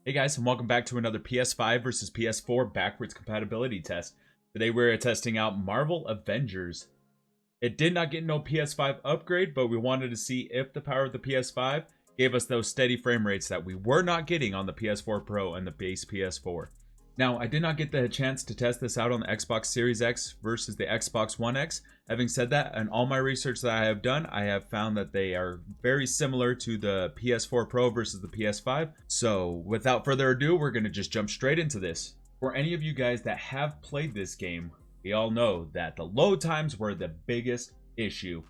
Hey guys, and welcome back to another PS5 versus PS4 backwards compatibility test. Today we're testing out Marvel Avengers. It did not get no PS5 upgrade, but we wanted to see if the power of the PS5 gave us those steady frame rates that we were not getting on the PS4 Pro and the base PS4. Now, I did not get the chance to test this out on the Xbox Series X versus the Xbox One X. Having said that, in all my research that I have done, I have found that they are very similar to the PS4 Pro versus the PS5. So, without further ado, we're going to just jump straight into this. For any of you guys that have played this game, we all know that the load times were the biggest issue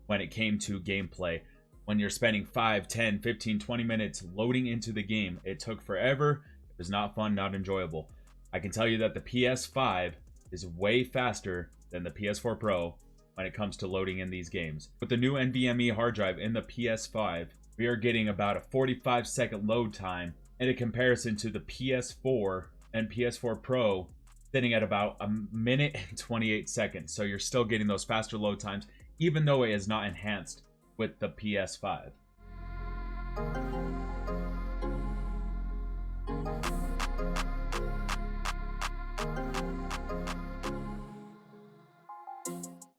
when it came to gameplay. When you're spending 5, 10, 15, 20 minutes loading into the game, it took forever. It was not fun, not enjoyable. I can tell you that the PS5 is way faster than the PS4 Pro when it comes to loading in these games. With the new NVMe hard drive in the PS5, we are getting about a 45-second load time in comparison to the PS4 and PS4 Pro sitting at about a minute and 28 seconds. So you're still getting those faster load times, even though it is not enhanced with the PS5.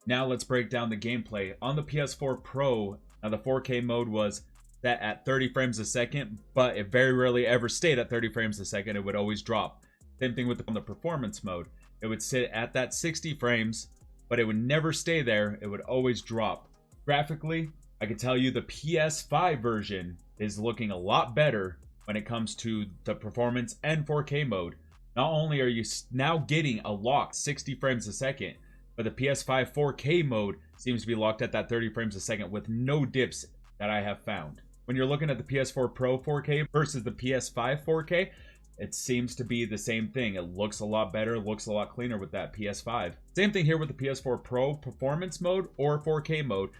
Now let's break down the gameplay. On the PS4 Pro, now the 4K mode was set at 30 frames a second, but it very rarely ever stayed at 30 frames a second. It would always drop. Same thing with the performance mode. It would sit at that 60 frames, but it would never stay there. It would always drop. Graphically, I can tell you the PS5 version is looking a lot better when it comes to the performance and 4K mode. Not only are you now getting a locked 60 frames a second, but the PS5 4K mode seems to be locked at that 30 frames a second with no dips that I have found. When you're looking at the PS4 Pro 4K versus the PS5 4K, it seems to be the same thing. It looks a lot better, looks a lot cleaner with that PS5. Same thing here with the PS4 Pro performance mode or 4K mode.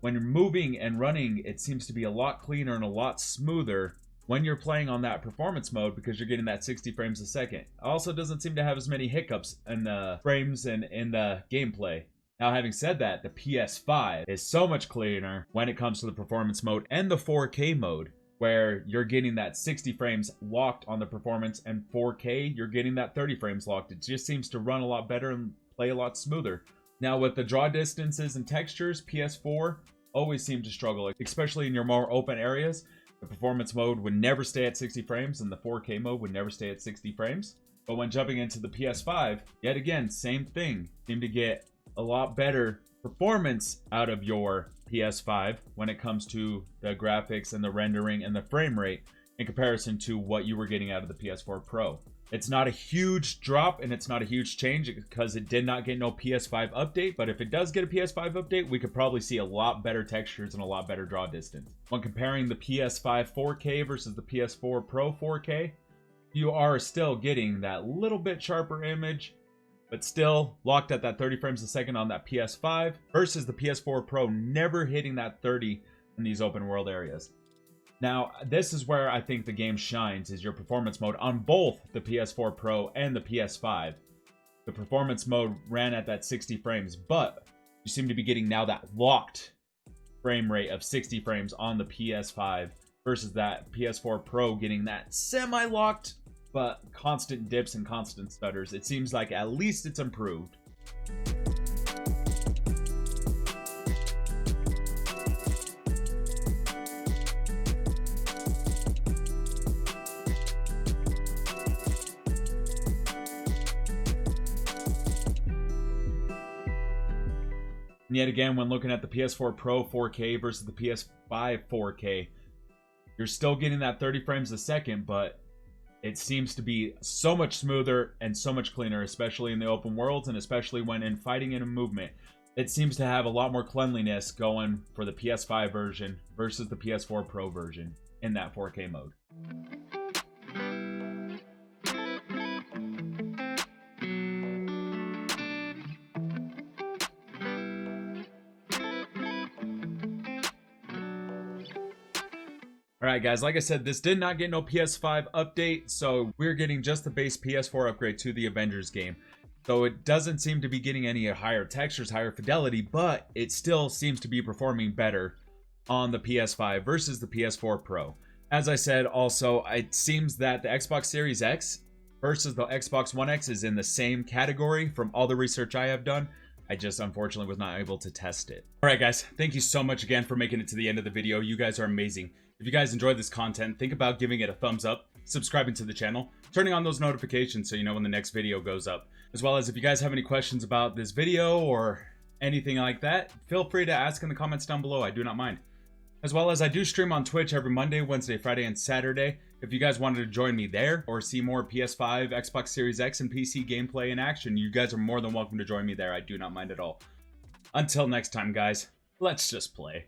When you're moving and running, it seems to be a lot cleaner and a lot smoother when you're playing on that performance mode because you're getting that 60 frames a second. It also doesn't seem to have as many hiccups in the frames and in the gameplay. Now, having said that, the PS5 is so much cleaner when it comes to the performance mode and the 4K mode, where you're getting that 60 frames locked on the performance, and 4K, you're getting that 30 frames locked. It just seems to run a lot better and play a lot smoother. Now, with the draw distances and textures, PS4 always seemed to struggle, especially in your more open areas. The performance mode would never stay at 60 frames, and the 4K mode would never stay at 60 frames. But when jumping into the PS5, yet again, same thing. Seem to get a lot better performance out of your PS5 when it comes to the graphics and the rendering and the frame rate in comparison to what you were getting out of the PS4 Pro. It's not a huge drop and it's not a huge change because it did not get no PS5 update, but if it does get a PS5 update, we could probably see a lot better textures and a lot better draw distance. When comparing the PS5 4K versus the PS4 Pro 4K, you are still getting that little bit sharper image, but still locked at that 30 frames a second on that PS5 versus the PS4 Pro never hitting that 30 in these open world areas. Now, this is where I think the game shines, is your performance mode on both the PS4 Pro and the PS5. The performance mode ran at that 60 frames, but you seem to be getting now that locked frame rate of 60 frames on the PS5 versus that PS4 Pro getting that semi-locked, but constant dips and constant stutters. It seems like at least it's improved. And yet again, when looking at the PS4 Pro 4K versus the PS5 4K, you're still getting that 30 frames a second, but it seems to be so much smoother and so much cleaner, especially in the open worlds and especially when in fighting and in movement. It seems to have a lot more cleanliness going for the PS5 version versus the PS4 Pro version in that 4K mode. Alright guys, like I said, this did not get no PS5 update, so we're getting just the base PS4 upgrade to the Avengers game. So it doesn't seem to be getting any higher textures, higher fidelity, but it still seems to be performing better on the PS5 versus the PS4 Pro. As I said, also, it seems that the Xbox Series X versus the Xbox One X is in the same category from all the research I have done. I just unfortunately was not able to test it. All right, guys, thank you so much again for making it to the end of the video. You guys are amazing. If you guys enjoyed this content, think about giving it a thumbs up, subscribing to the channel, turning on those notifications so you know when the next video goes up. As well as if you guys have any questions about this video or anything like that, feel free to ask in the comments down below. I do not mind. As well as I do stream on Twitch every Monday, Wednesday, Friday, and Saturday. If you guys wanted to join me there or see more PS5, Xbox Series X, and PC gameplay in action, you guys are more than welcome to join me there. I do not mind at all. Until next time, guys, let's just play.